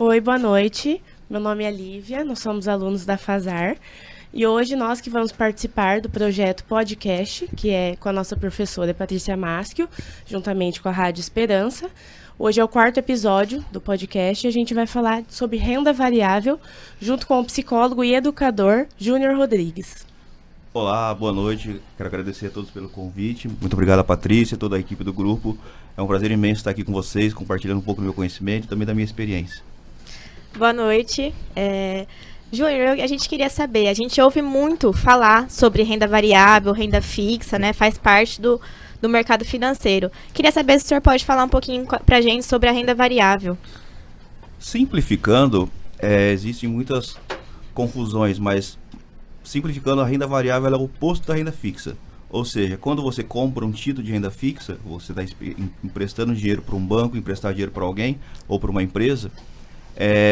Oi, boa noite. Meu nome é Lívia, nós somos alunos da FASAR. E hoje nós que vamos participar do projeto Podcast, que é com a nossa professora Patrícia Maschio, juntamente com a Rádio Esperança. Hoje é o 4º episódio do podcast e a gente vai falar sobre renda variável, junto com o psicólogo e educador Júnior Rodrigues. Olá, boa noite. Quero agradecer a todos pelo convite. Muito obrigado a Patrícia, toda a equipe do grupo. É um prazer imenso estar aqui com vocês, compartilhando um pouco do meu conhecimento e também da minha experiência. Boa noite. Júnior, a gente queria saber, a gente ouve muito falar sobre renda variável, renda fixa, né? Faz parte do mercado financeiro. Queria saber se o senhor pode falar um pouquinho para a gente sobre a renda variável. Simplificando, existem muitas confusões, mas simplificando, a renda variável é o oposto da renda fixa. Ou seja, quando você compra um título de renda fixa, você está emprestando dinheiro para um banco, emprestar dinheiro para alguém ou para uma empresa,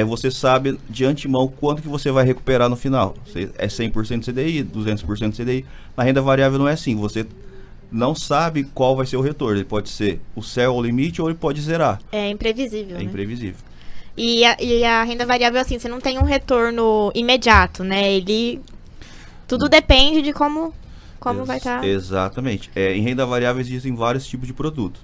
você sabe de antemão quanto que você vai recuperar no final. É 100% CDI, 200% CDI. Na renda variável não é assim, você não sabe qual vai ser o retorno. Ele pode ser o céu ao limite ou ele pode zerar. É imprevisível, É imprevisível. E a renda variável, assim, você não tem um retorno imediato, né? Tudo depende de como vai estar. Exatamente. Em renda variável existem vários tipos de produtos.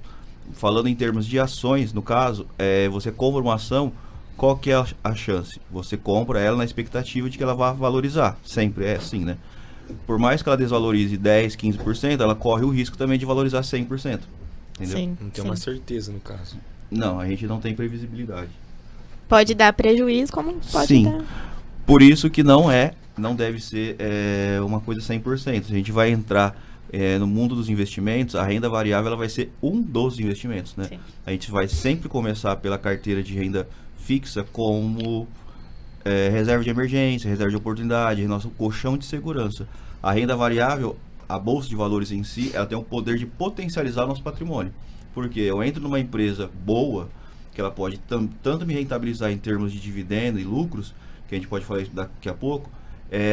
Falando em termos de ações, no caso, você compra uma ação, qual que é a chance? Você compra ela na expectativa de que ela vá valorizar. Sempre é assim, né? Por mais que ela desvalorize 10%, 15%, ela corre o risco também de valorizar 100%. Entendeu? Sim, não tem uma certeza no caso. Não, a gente não tem previsibilidade. Pode dar prejuízo, como pode Sim. dar. Por isso que não deve ser uma coisa 100%. Se a gente vai entrar no mundo dos investimentos, a renda variável ela vai ser um dos investimentos, né? Sim. A gente vai sempre começar pela carteira de renda fixa como reserva de emergência, reserva de oportunidade, nosso colchão de segurança. A renda variável, a bolsa de valores em si, ela tem o poder de potencializar nosso patrimônio. Porque eu entro numa empresa boa, que ela pode tanto me rentabilizar em termos de dividendo e lucros, que a gente pode falar isso daqui a pouco,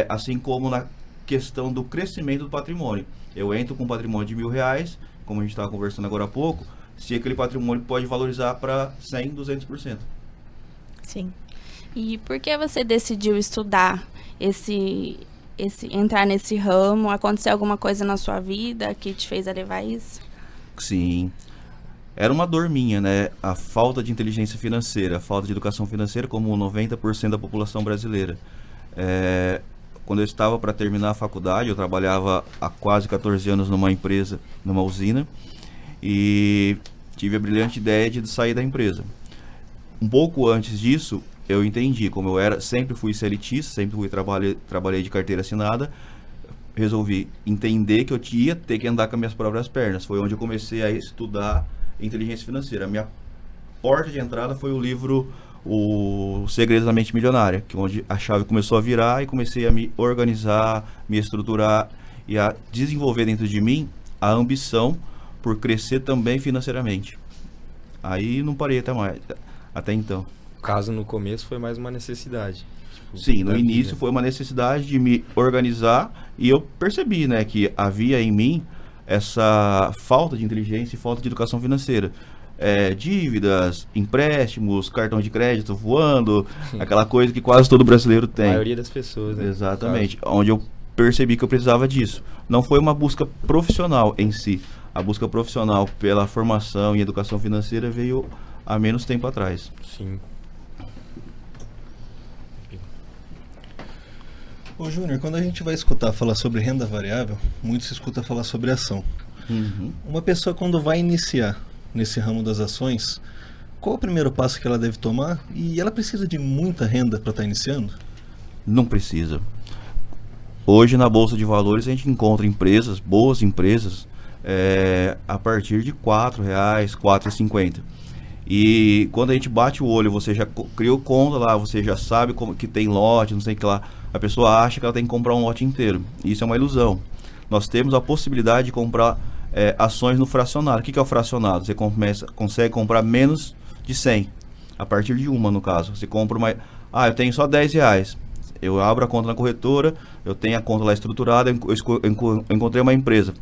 assim como na questão do crescimento do patrimônio. Eu entro com um patrimônio de R$1.000, como a gente estava conversando agora há pouco, se aquele patrimônio pode valorizar para 100%, 200%. Sim. E por que você decidiu estudar entrar nesse ramo? Aconteceu alguma coisa na sua vida que te fez levar isso? Sim. Era uma dor minha, né? A falta de inteligência financeira, a falta de educação financeira, como 90% da população brasileira. Quando eu estava para terminar a faculdade, eu trabalhava há quase 14 anos numa empresa, numa usina, e tive a brilhante ideia de sair da empresa. Um pouco antes disso, eu entendi, como eu sempre fui CLTista, sempre trabalhei de carteira assinada, resolvi entender que eu ia ter que andar com as minhas próprias pernas. Foi onde eu comecei a estudar inteligência financeira. A minha porta de entrada foi o livro O Segredo da Mente Milionária, onde a chave começou a virar e comecei a me organizar, me estruturar e a desenvolver dentro de mim a ambição por crescer também financeiramente. Aí não parei até então. No caso, no começo foi mais uma necessidade. Sim, no início foi uma necessidade de me organizar e eu percebi, né, que havia em mim essa falta de inteligência e falta de educação financeira. Dívidas, empréstimos, cartão de crédito voando, aquela coisa que quase todo brasileiro tem. A maioria das pessoas, né? Exatamente, onde eu percebi que eu precisava disso. Não foi uma busca profissional em si. A busca profissional pela formação e educação financeira veio há menos tempo atrás. Sim. Ô Júnior, quando a gente vai escutar falar sobre renda variável, muito se escuta falar sobre ação. Uhum. Uma pessoa quando vai iniciar nesse ramo das ações, qual o primeiro passo que ela deve tomar? E ela precisa de muita renda para estar iniciando? Não precisa. Hoje na Bolsa de Valores a gente encontra empresas, boas empresas, a partir de R$4, R$4,50. E quando a gente bate o olho, você já criou conta lá, você já sabe como que tem lote, não sei o que lá. A pessoa acha que ela tem que comprar um lote inteiro. Isso é uma ilusão. Nós temos a possibilidade de comprar ações no fracionado. O que é o fracionado? Você consegue comprar menos de 100. A partir de uma, no caso. Você compra uma... eu tenho só R$10. Eu abro a conta na corretora, eu tenho a conta lá estruturada, eu encontrei uma empresa.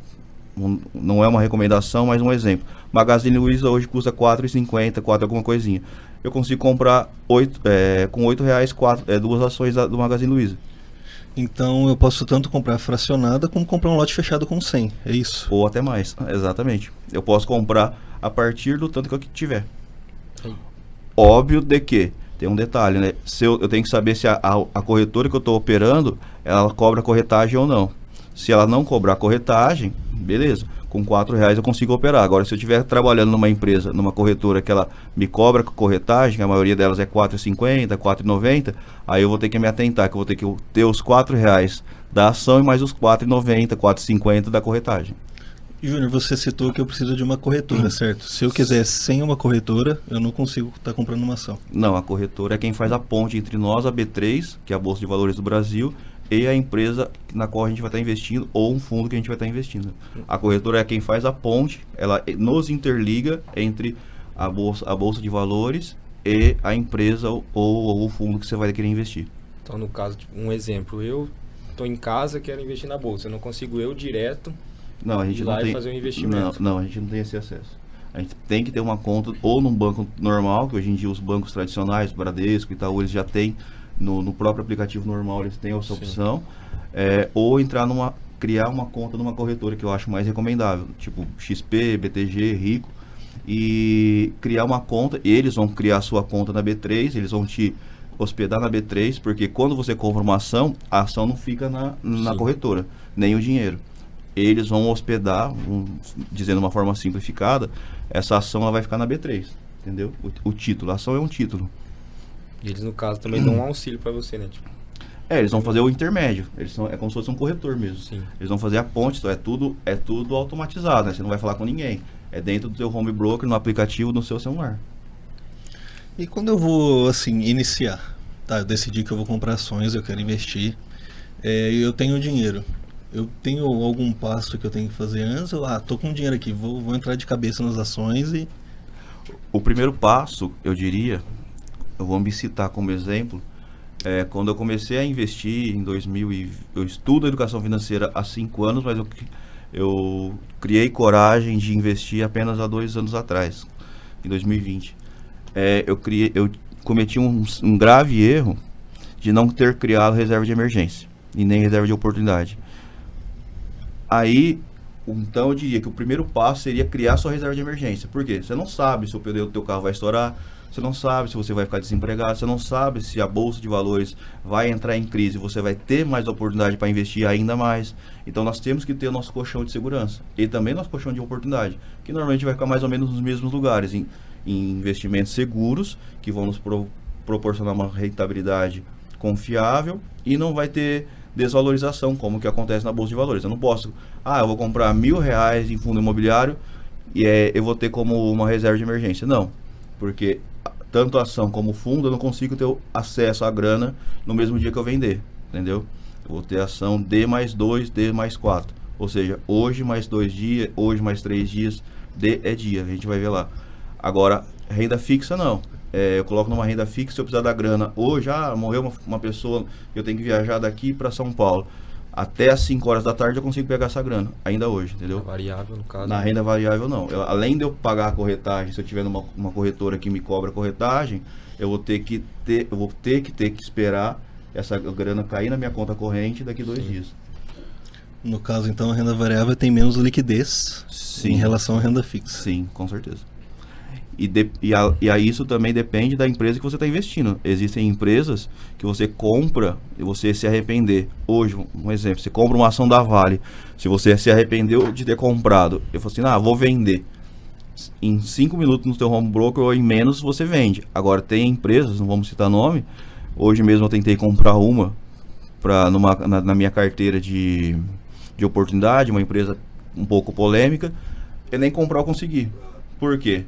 Não é uma recomendação, mas um exemplo. Magazine Luiza hoje custa 4,50, 4 alguma coisinha. Eu consigo comprar com R$8 duas ações do Magazine Luiza. Então eu posso tanto comprar fracionada como comprar um lote fechado com 100, é isso? Ou até mais, exatamente. Eu posso comprar a partir do tanto que eu tiver. Óbvio de que, tem um detalhe, né? Eu tenho que saber se a corretora que eu estou operando, ela cobra corretagem ou não. Se ela não cobrar corretagem, beleza. Com R$4 eu consigo operar. Agora, se eu estiver trabalhando numa empresa, numa corretora que ela me cobra corretagem, que a maioria delas é R$4,50, R$4,90, aí eu vou ter que me atentar, que eu vou ter que ter os R$4 da ação e mais os R$4,90, R$4,50 da corretagem. Júnior, você citou que eu preciso de uma corretora, certo? Se eu quiser sem uma corretora, eu não consigo estar comprando uma ação. Não, a corretora é quem faz a ponte entre nós, a B3, que é a Bolsa de Valores do Brasil, e a empresa na qual a gente vai estar investindo, ou um fundo que a gente vai estar investindo. A corretora é quem faz a ponte, ela nos interliga entre a bolsa de valores e a empresa ou o fundo que você vai querer investir. Então, no caso, um exemplo, eu estou em casa e quero investir na bolsa, eu não consigo direto não, a gente ir não lá tem, e fazer um investimento. Não, a gente não tem esse acesso. A gente tem que ter uma conta ou num banco normal, que hoje em dia os bancos tradicionais, Bradesco, Itaú, eles já têm. No próprio aplicativo normal eles têm essa opção, ou criar uma conta numa corretora, que eu acho mais recomendável, tipo XP, BTG, Rico, e criar uma conta. Eles vão criar a sua conta na B3, eles vão te hospedar na B3, porque quando você compra uma ação, a ação não fica na corretora, nem o dinheiro. Eles vão hospedar, dizendo de uma forma simplificada, essa ação ela vai ficar na B3, entendeu? O título, a ação é um título. E eles, no caso, também dão um auxílio para você, né? Tipo, eles vão fazer o intermédio. É como se fosse um corretor mesmo. Sim. Eles vão fazer a ponte, então é tudo automatizado, né? Você não vai falar com ninguém. É dentro do seu home broker, no aplicativo, no seu celular. E quando eu vou, assim, iniciar, tá? Eu decidi que eu vou comprar ações, eu quero investir, eu tenho dinheiro. Eu tenho algum passo que eu tenho que fazer antes? Tô com dinheiro aqui, vou entrar de cabeça nas ações e... O primeiro passo, eu diria, eu vou me citar como exemplo, quando eu comecei a investir em 2000, eu estudo educação financeira há 5 anos, mas eu criei coragem de investir apenas há 2 anos atrás, em 2020. Eu cometi um grave erro de não ter criado reserva de emergência e nem reserva de oportunidade. Aí, então eu diria que o primeiro passo seria criar sua reserva de emergência. Por quê? Você não sabe se o pneu do teu carro vai estourar, você não sabe se você vai ficar desempregado, você não sabe se a bolsa de valores vai entrar em crise, você vai ter mais oportunidade para investir ainda mais. Então nós temos que ter o nosso colchão de segurança e também nosso colchão de oportunidade, que normalmente vai ficar mais ou menos nos mesmos lugares, em investimentos seguros, que vão nos proporcionar uma rentabilidade confiável e não vai ter desvalorização, como que acontece na bolsa de valores. Eu não posso, eu vou comprar R$1.000 em fundo imobiliário e eu vou ter como uma reserva de emergência. Não, porque tanto a ação como o fundo eu não consigo ter acesso à grana no mesmo dia que eu vender, entendeu? Eu vou ter ação D mais 2, D mais 4, ou seja, hoje mais 2 dias, hoje mais 3 dias, D é dia, a gente vai ver lá. Agora, renda fixa não. Eu coloco numa renda fixa, se eu precisar da grana hoje, morreu uma pessoa, eu tenho que viajar daqui para São Paulo. Até às 5 horas da tarde eu consigo pegar essa grana, ainda hoje, entendeu? Variável, no caso. Na renda variável não. Além de eu pagar a corretagem, se eu tiver numa corretora que me cobra corretagem, eu vou ter que esperar essa grana cair na minha conta corrente daqui 2 dias. No caso, então, a renda variável tem menos liquidez em relação à renda fixa. Sim, com certeza. E isso também depende da empresa que você está investindo. Existem empresas que você compra e você se arrepender. Hoje, um exemplo, você compra uma ação da Vale. Se você se arrependeu de ter comprado, eu falo assim, vou vender. Em 5 minutos no seu home broker ou em menos você vende. Agora tem empresas, não vamos citar nome. Hoje mesmo eu tentei comprar uma na minha carteira de oportunidade, uma empresa um pouco polêmica. E nem comprar eu consegui. Por quê?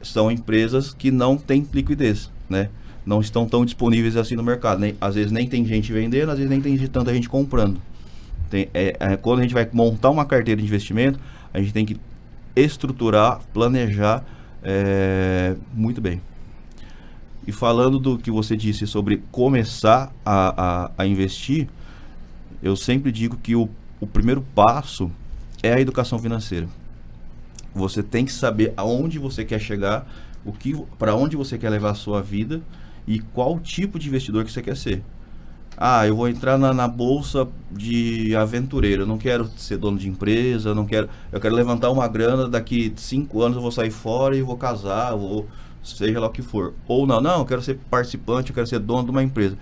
São empresas que não têm liquidez, né? Não estão tão disponíveis assim no mercado. Às vezes nem tem gente vendendo, às vezes nem tem tanta gente comprando. Quando a gente vai montar uma carteira de investimento, a gente tem que estruturar, planejar muito bem. E falando do que você disse sobre começar a investir, eu sempre digo que o primeiro passo é a educação financeira. Você tem que saber aonde você quer chegar, para onde você quer levar a sua vida e qual tipo de investidor que você quer ser. Eu vou entrar na bolsa de aventureiro, eu não quero ser dono de empresa, eu quero levantar uma grana, daqui 5 anos eu vou sair fora e vou casar, seja lá o que for. Ou não, eu quero ser participante, eu quero ser dono de uma empresa.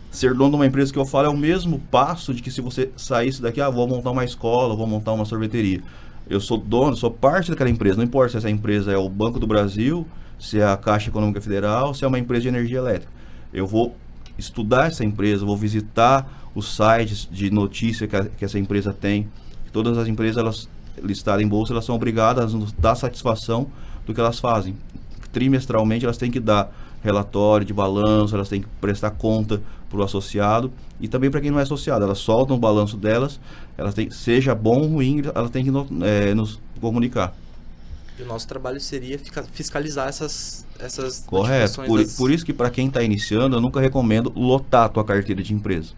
Ser dono de uma empresa que eu falo é o mesmo passo de que se você saísse daqui, vou montar uma escola, vou montar uma sorveteria. Eu sou dono, sou parte daquela empresa, não importa se essa empresa é o Banco do Brasil, se é a Caixa Econômica Federal, se é uma empresa de energia elétrica. Eu vou estudar essa empresa, vou visitar os sites de notícia que essa empresa tem. Todas as empresas, elas listadas em bolsa, elas são obrigadas a nos dar satisfação do que elas fazem. Trimestralmente elas têm que dar relatório de balanço, elas têm que prestar conta para o associado e também para quem não é associado. Elas soltam o balanço delas, seja bom ou ruim, elas têm que nos comunicar. E o nosso trabalho seria fiscalizar essas Correto. Por isso que para quem está iniciando, eu nunca recomendo lotar a tua carteira de empresa.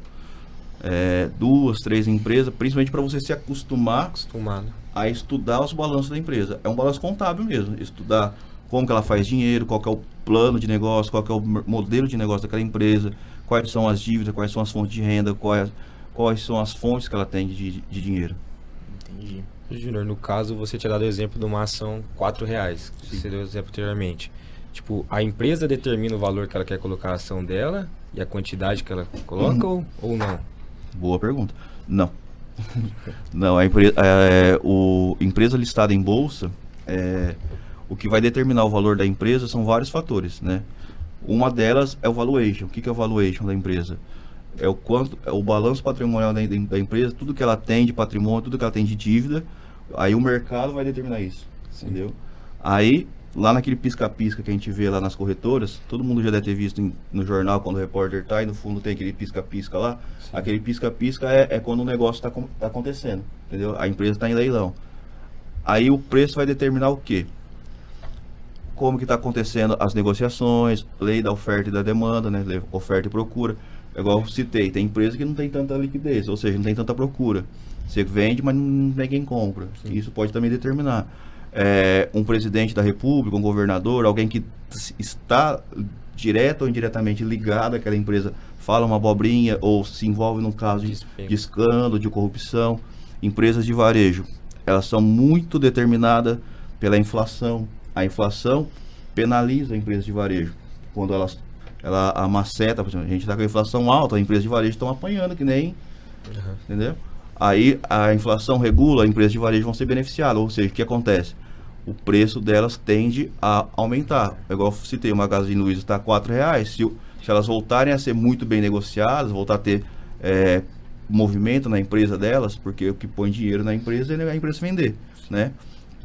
2, 3 empresas, principalmente para você se acostumar né? a estudar os balanços da empresa. É um balanço contábil mesmo, estudar como que ela faz dinheiro, qual que é o plano de negócio, qual que é o modelo de negócio daquela empresa, quais são as dívidas, quais são as fontes de renda, quais são as fontes que ela tem de dinheiro. Entendi. Júnior, no caso, você tinha dado o exemplo de uma ação R$4, que você deu o exemplo anteriormente. Tipo, a empresa determina o valor que ela quer colocar a ação dela e a quantidade que ela coloca ou não? Boa pergunta. Não. Não, empresa listada em bolsa, o que vai determinar o valor da empresa são vários fatores, né? Uma delas é o valuation. O que é o valuation da empresa? É o balanço patrimonial da empresa, tudo que ela tem de patrimônio, tudo que ela tem de dívida. Aí o mercado vai determinar isso. Sim. Entendeu? Aí, lá naquele pisca-pisca que a gente vê lá nas corretoras, todo mundo já deve ter visto no jornal quando o repórter tá e no fundo tem aquele pisca-pisca lá. Sim. Aquele pisca-pisca é quando o negócio tá acontecendo, entendeu? A empresa está em leilão. Aí o preço vai determinar o quê? Como que está acontecendo as negociações, lei da oferta e da demanda, né? Oferta e procura. Igual eu citei, tem empresa que não tem tanta liquidez, ou seja, não tem tanta procura. Você vende, mas não tem quem compra. Sim. Isso pode também determinar. Um presidente da república, um governador, alguém que está direto ou indiretamente ligado àquela empresa, fala uma abobrinha ou se envolve num caso de escândalo, de corrupção. Empresas de varejo, elas são muito determinadas pela inflação. A inflação penaliza a empresa de varejo. Quando ela maceta, por exemplo, a gente está com a inflação alta, as empresas de varejo estão apanhando que nem... Entendeu? Aí a inflação regula, as empresas de varejo vão ser beneficiadas. Ou seja, o que acontece? O preço delas tende a aumentar. Igual eu citei, o Magazine Luiza está a R$4. Se elas voltarem a ser muito bem negociadas, voltar a ter movimento na empresa delas, porque o que põe dinheiro na empresa é a empresa vender, né?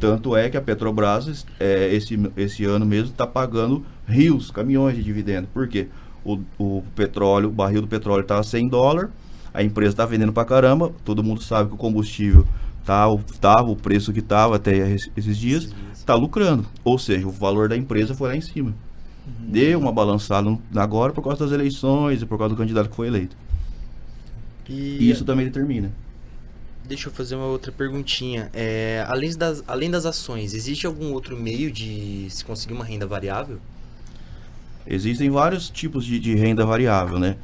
Tanto é que a Petrobras, esse ano mesmo, está pagando rios, caminhões de dividendo. Por quê? O petróleo, o barril do petróleo está a $100, a empresa está vendendo pra caramba, todo mundo sabe que o combustível tava o preço que estava até esses dias, está lucrando. Ou seja, o valor da empresa foi lá em cima. Deu uma balançada agora por causa das eleições e por causa do candidato que foi eleito. E isso também determina. Deixa eu fazer uma outra perguntinha. Além das ações, existe algum outro meio de se conseguir uma renda variável? Existem vários tipos de renda variável, né?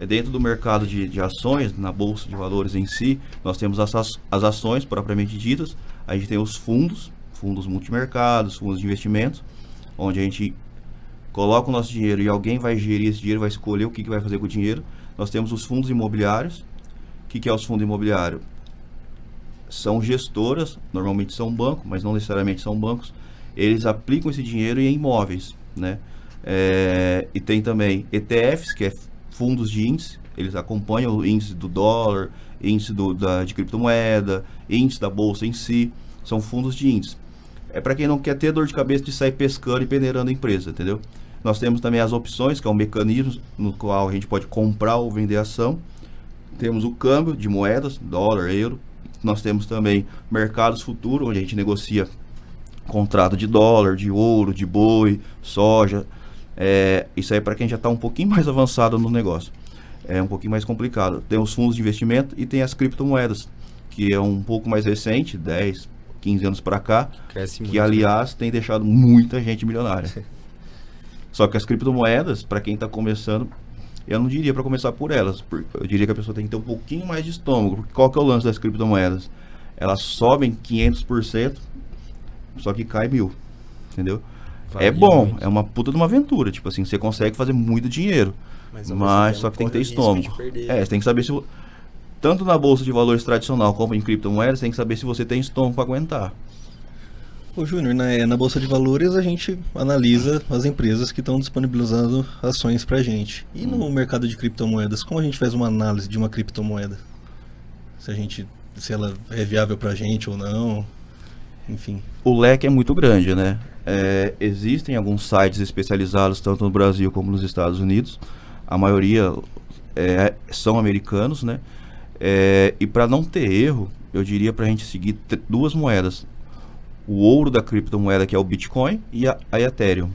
Dentro do mercado de ações, na Bolsa de Valores em si, nós temos as ações propriamente ditas, a gente tem os fundos multimercados, fundos de investimentos, onde a gente coloca o nosso dinheiro e alguém vai gerir esse dinheiro, vai escolher o que vai fazer com o dinheiro. Nós temos os fundos imobiliários. O que é os fundos imobiliários? São gestoras, normalmente são bancos, mas não necessariamente são bancos. Eles aplicam esse dinheiro em imóveis, né? E tem também ETFs, que é fundos de índice, eles acompanham o índice do dólar, índice de criptomoeda, índice da bolsa em si, são fundos de índice. É para quem não quer ter dor de cabeça de sair pescando e peneirando a empresa, entendeu? Nós temos também as opções, que é um mecanismo no qual a gente pode comprar ou vender ação. Temos o câmbio de moedas, dólar, euro. Nós temos também mercados futuros, onde a gente negocia contrato de dólar, de ouro, de boi, soja. Isso aí é para quem já está um pouquinho mais avançado no negócio. É um pouquinho mais complicado. Tem os fundos de investimento e tem as criptomoedas, que é um pouco mais recente, 10, 15 anos para cá, Cresce que muito, aliás tem deixado muita gente milionária. Só que as criptomoedas, para quem está começando, eu não diria para começar por elas, eu diria que a pessoa tem que ter um pouquinho mais de estômago, porque qual que é o lance das criptomoedas? Elas sobem 500%, só que cai 1.000, entendeu? Varia É bom, muito. é uma puta de uma aventura, tipo assim, você consegue fazer muito dinheiro, mas só que tem que ter estômago. Você tem que saber se... Tanto na bolsa de valores tradicional como em criptomoedas, tem que saber se você tem estômago para aguentar. Ô Júnior, na Bolsa de Valores a gente analisa as empresas que estão disponibilizando ações pra gente. E no mercado de criptomoedas, como a gente faz uma análise de uma criptomoeda? Se ela é viável pra gente ou não, enfim. O leque é muito grande, né? Existem alguns sites especializados tanto no Brasil como nos Estados Unidos. A maioria são americanos, né? E para não ter erro, eu diria para a gente seguir duas moedas. O ouro da criptomoeda, que é o Bitcoin, e a Ethereum.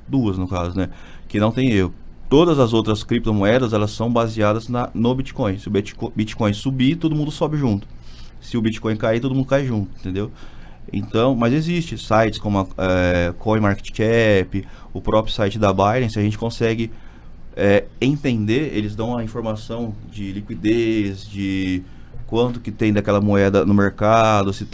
Duas, no caso, né? Que não tem erro. Todas as outras criptomoedas, elas são baseadas no Bitcoin. Se o Bitcoin subir, todo mundo sobe junto. Se o Bitcoin cair, todo mundo cai junto, entendeu? Então, mas existe sites como a CoinMarketCap, o próprio site da Binance, a gente consegue entender, eles dão a informação de liquidez, de quanto que tem daquela moeda no mercado, se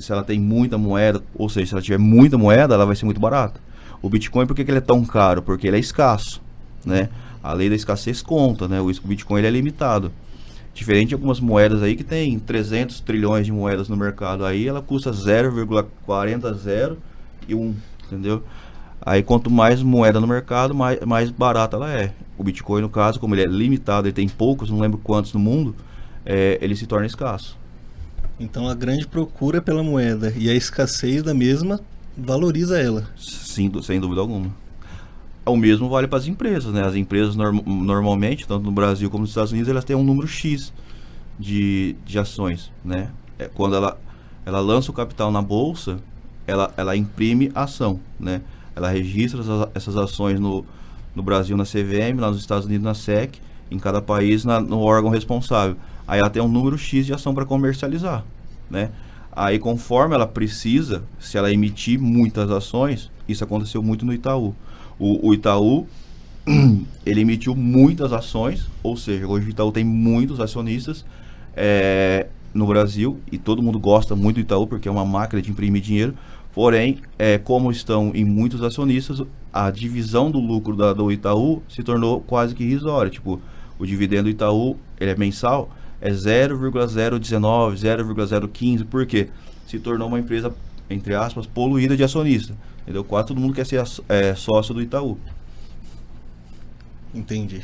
ela tem muita moeda, ou seja, se ela tiver muita moeda, ela vai ser muito barata. O Bitcoin, por que ele é tão caro? Porque ele é escasso, né? A lei da escassez conta, né? O Bitcoin ele é limitado. Diferente de algumas moedas aí que tem 300 trilhões de moedas no mercado, aí ela custa 0,401, entendeu? Aí quanto mais moeda no mercado, mais barata ela é. O Bitcoin, no caso, como ele é limitado, ele tem poucos, não lembro quantos no mundo, ele se torna escasso. Então a grande procura pela moeda e a escassez da mesma valoriza ela. Sim, sem dúvida alguma. O mesmo vale para as empresas, né? As empresas normalmente, tanto no Brasil como nos Estados Unidos, elas têm um número X de ações, né? Quando ela lança o capital na bolsa, ela imprime ação, né? Ela registra essas ações no Brasil na CVM, lá nos Estados Unidos na SEC, em cada país no órgão responsável. Aí ela tem um número X de ação para comercializar, né? Aí conforme ela precisa, se ela emitir muitas ações, isso aconteceu muito no Itaú. O Itaú, ele emitiu muitas ações, ou seja, hoje o Itaú tem muitos acionistas no Brasil, e todo mundo gosta muito do Itaú, porque é uma máquina de imprimir dinheiro. Porém, como estão em muitos acionistas, a divisão do lucro do Itaú se tornou quase que irrisória. Tipo, o dividendo do Itaú, ele é mensal, é 0,019, 0,015, por quê? Se tornou uma empresa, entre aspas, poluída de acionista. Entendeu? Quase todo mundo quer ser sócio do Itaú. Entendi.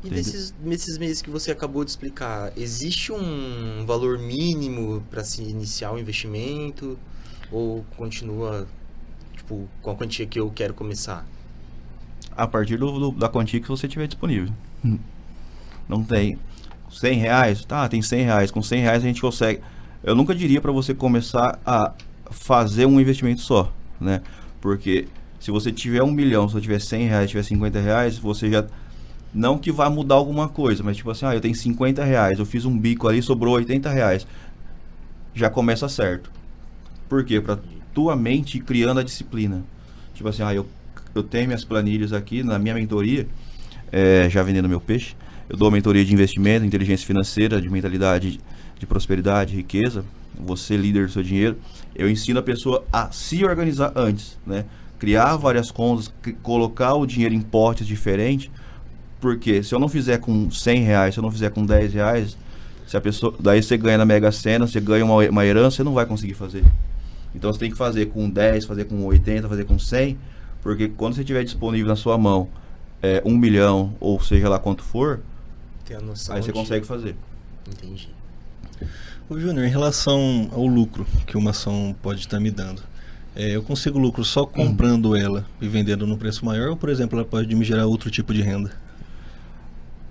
E nesses meses que você acabou de explicar, existe um valor mínimo para se iniciar o investimento? Ou continua, tipo, com a quantia que eu quero começar? A partir da quantia que você tiver disponível. Não tem. R$100? Tá, tem R$100. Com R$100 a gente consegue. Eu nunca diria para você começar a fazer um investimento só, né? Porque se você tiver 1 milhão, se você tiver R$100, tiver R$50, você já... Não que vá mudar alguma coisa, mas tipo assim, eu tenho R$50, eu fiz um bico ali, sobrou R$80. Já começa certo. Por quê? Para tua mente ir criando a disciplina. Tipo assim, eu tenho minhas planilhas aqui na minha mentoria, já vendendo meu peixe. Eu dou mentoria de investimento, inteligência financeira, de mentalidade de prosperidade, riqueza. Você líder do seu dinheiro. Eu ensino a pessoa a se organizar antes, né? Criar várias contas, colocar o dinheiro em potes diferentes. Porque se eu não fizer com R$100, se eu não fizer com R$10, se a pessoa, daí você ganha na Mega Sena, você ganha uma herança, você não vai conseguir fazer. Então você tem que fazer com 10, fazer com 80, fazer com 100, porque quando você tiver disponível na sua mão 1 milhão, ou seja lá quanto for, Tem a noção aí você consegue fazer. Entendi. Ô Júnior, em relação ao lucro que uma ação pode estar me dando, eu consigo lucro só comprando ela e vendendo no preço maior, ou por exemplo, ela pode me gerar outro tipo de renda?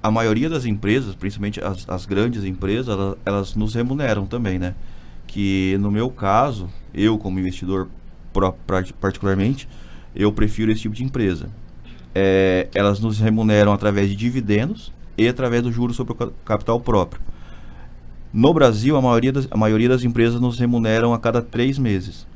A maioria das empresas, principalmente as grandes empresas, elas nos remuneram também, né? Que no meu caso, eu como investidor particularmente, eu prefiro esse tipo de empresa. Elas nos remuneram através de dividendos e através do juros sobre o capital próprio. No Brasil, a maioria das empresas nos remuneram a cada 3 meses.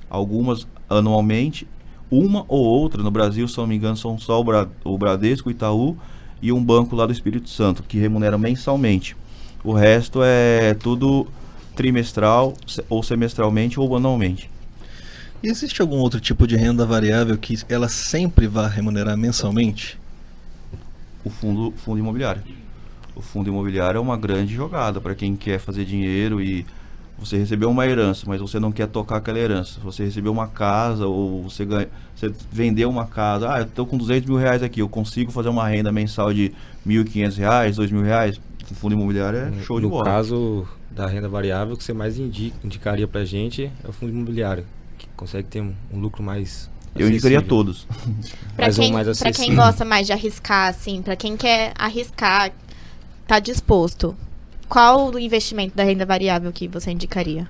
Algumas anualmente, uma ou outra no Brasil, se não me engano, são só o Bradesco, o Itaú e um banco lá do Espírito Santo, que remunera mensalmente. O resto é tudo trimestral, ou semestralmente, ou anualmente. E existe algum outro tipo de renda variável que ela sempre vai remunerar mensalmente? O fundo imobiliário. O fundo imobiliário é uma grande jogada para quem quer fazer dinheiro e você recebeu uma herança, mas você não quer tocar aquela herança. Você recebeu uma casa ou você vendeu uma casa. Eu estou com 200 mil reais aqui, eu consigo fazer uma renda mensal de R$1.500, R$2.000. O fundo imobiliário é show de bola. No caso da renda variável, o que você mais indicaria para a gente é o fundo imobiliário, que consegue ter um lucro mais Eu indicaria todos. Pra quem gosta mais de arriscar, assim, pra quem quer arriscar, tá disposto, qual o investimento da renda variável que você indicaria?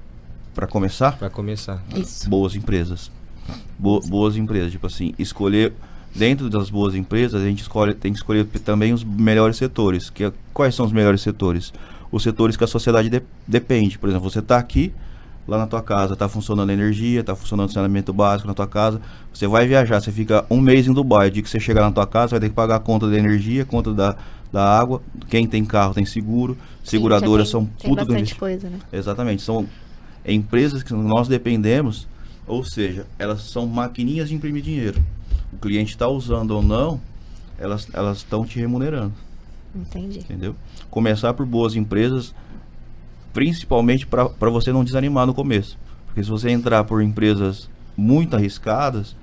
Para começar? Para começar. Isso. Boas empresas. Boas empresas, tipo assim, escolher dentro das boas empresas, a gente tem que escolher também os melhores setores. Quais são os melhores setores? Os setores que a sociedade depende. Por exemplo, você está aqui, lá na tua casa, está funcionando a energia, está funcionando o saneamento básico na tua casa. Você vai viajar, você fica um mês em Dubai. O dia que você chegar na tua casa, vai ter que pagar a conta da energia, conta da água. Quem tem carro tem seguro. Seguradoras são puta do investimento. Coisa, né? Exatamente. São empresas que nós dependemos, ou seja, elas são maquininhas de imprimir dinheiro. O cliente está usando ou não, elas estão te remunerando. Entendi. Entendeu? Começar por boas empresas, principalmente para você não desanimar no começo. Porque se você entrar por empresas muito arriscadas,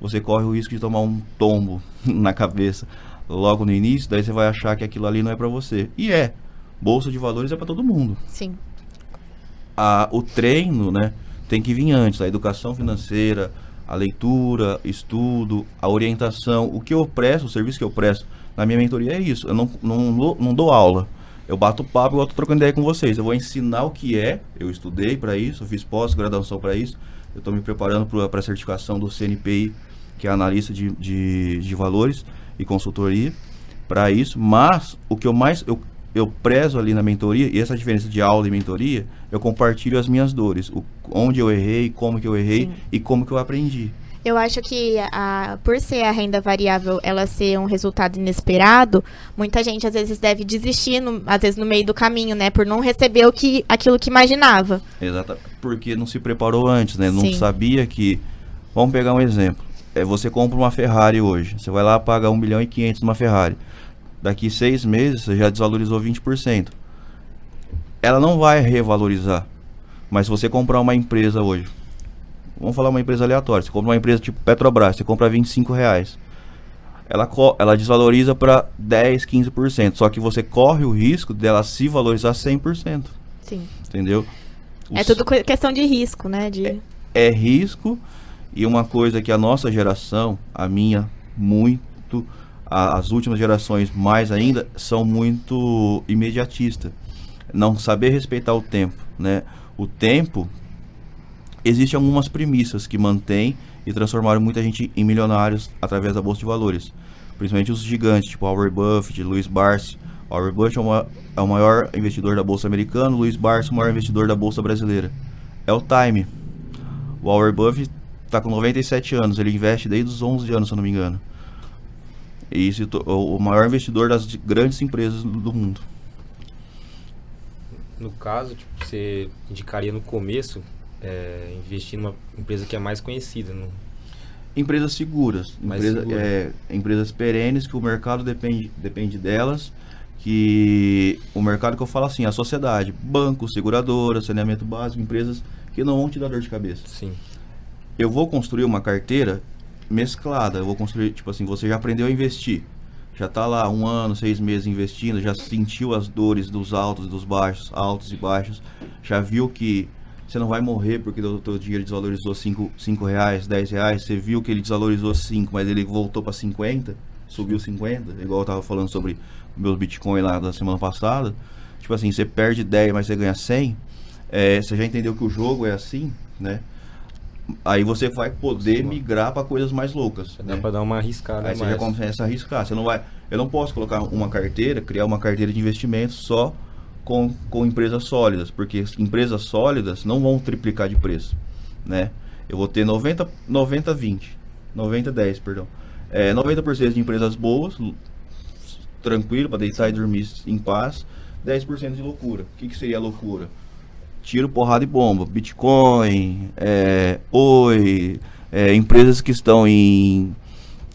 você corre o risco de tomar um tombo na cabeça logo no início, daí você vai achar que aquilo ali não é para você. E Bolsa de valores é para todo mundo. Sim. O treino, né, tem que vir antes, a educação financeira, a leitura, estudo, a orientação. O que eu presto, o serviço que eu presto na minha mentoria é isso. Eu não dou aula. Eu bato papo, eu tô trocando ideia com vocês. Eu vou ensinar o que eu estudei para isso, eu fiz pós-graduação para isso. Eu estou me preparando para a certificação do CNPI, que é analista de valores e consultoria, para isso. Mas o que eu prezo ali na mentoria, e essa diferença de aula e mentoria, eu compartilho as minhas dores, onde eu errei, como que eu errei. Sim. E como que eu aprendi. Eu acho que por ser a renda variável ela ser um resultado inesperado, muita gente às vezes deve desistir, às vezes no meio do caminho, né? Por não receber aquilo que imaginava. Exato, porque não se preparou antes, né? Não Sim. sabia que... Vamos pegar um exemplo. Você compra uma Ferrari hoje, você vai lá pagar 1.5 milhões numa Ferrari. Daqui 6 meses você já desvalorizou 20%. Ela não vai revalorizar. Mas se você comprar uma empresa hoje, vamos falar uma empresa aleatória, você compra uma empresa tipo Petrobras, você compra R$25. Ela desvaloriza para 10, 15%. Só que você corre o risco dela se valorizar 100%. Sim. Entendeu? É tudo questão de risco, né? É risco. E uma coisa que a nossa geração, a minha, muito, as últimas gerações mais ainda, são muito imediatistas. Não saber respeitar o tempo, né? O tempo, existem algumas premissas que mantêm e transformaram muita gente em milionários através da Bolsa de Valores. Principalmente os gigantes, tipo Warren Buffett, Louis Barsi. Warren Buffett é o maior investidor da Bolsa americana, Louis Barsi é o maior investidor da Bolsa brasileira. É o time. O Warren Buffett está com 97 anos, ele investe desde os 11 anos, se eu não me engano. E isso, o maior investidor das grandes empresas do mundo. No caso, tipo, você indicaria no começo investir numa empresa que é mais conhecida? Empresas seguras, empresas perenes, que o mercado depende delas, que o mercado que eu falo assim, a sociedade, bancos, seguradoras, saneamento básico, empresas que não vão te dar dor de cabeça. Sim. Eu vou construir uma carteira mesclada, eu vou construir, tipo assim, você já aprendeu a investir, já está lá 1 ano, 6 meses investindo, já sentiu as dores dos altos e dos baixos, altos e baixos, já viu que você não vai morrer porque o teu dinheiro desvalorizou 5 reais, 10 reais, você viu que ele desvalorizou 5, mas ele voltou para 50, subiu 50, igual eu tava falando sobre meus Bitcoin lá da semana passada, tipo assim, você perde 10, mas você ganha 100, você já entendeu que o jogo é assim, né? Aí você vai poder migrar para coisas mais loucas. Dá para dar uma arriscada. Aí você já começa a arriscar. Eu não posso colocar uma carteira, criar uma carteira de investimento só com empresas sólidas, porque empresas sólidas não vão triplicar de preço, né? Eu vou ter 90, 20, 10, perdão. 90% de empresas boas, tranquilo, para deitar e dormir em paz, 10% de loucura. O que seria a loucura? Tiro, porrada e bomba. Bitcoin, Oi, empresas que estão em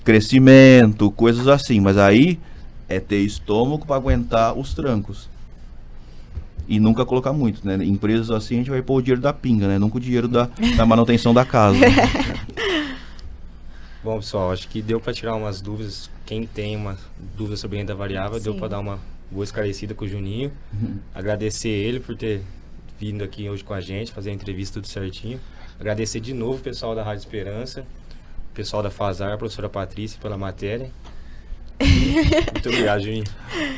crescimento, coisas assim. Mas aí é ter estômago para aguentar os trancos. E nunca colocar muito, né? Empresas assim a gente vai pôr o dinheiro da pinga, né? Nunca o dinheiro da manutenção da casa. Bom, pessoal, acho que deu para tirar umas dúvidas. Quem tem uma dúvida sobre renda variável, deu para dar uma boa esclarecida com o Juninho. Agradecer ele por ter vindo aqui hoje com a gente, fazer a entrevista tudo certinho. Agradecer de novo o pessoal da Rádio Esperança, o pessoal da FASAR, a professora Patrícia pela matéria. Muito obrigado, Juninho.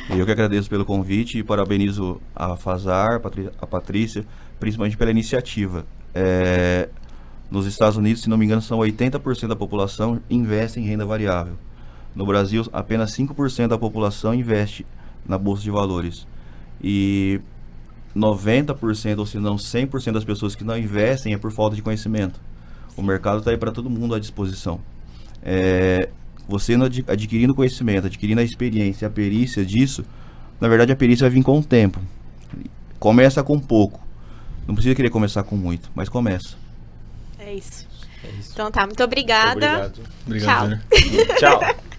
Eu que agradeço pelo convite e parabenizo a FASAR, a Patrícia, principalmente pela iniciativa. Nos Estados Unidos, se não me engano, são 80% da população investe em renda variável. No Brasil, apenas 5% da população investe na Bolsa de Valores. E 90%, ou se não 100% das pessoas que não investem é por falta de conhecimento. O mercado está aí para todo mundo à disposição. Você adquirindo conhecimento, adquirindo a experiência, a perícia disso, na verdade a perícia vai vir com o tempo. Começa com pouco. Não precisa querer começar com muito, mas começa. É isso. Então tá, muito obrigada. Obrigado. Obrigado, Tchau. Júnior. Tchau.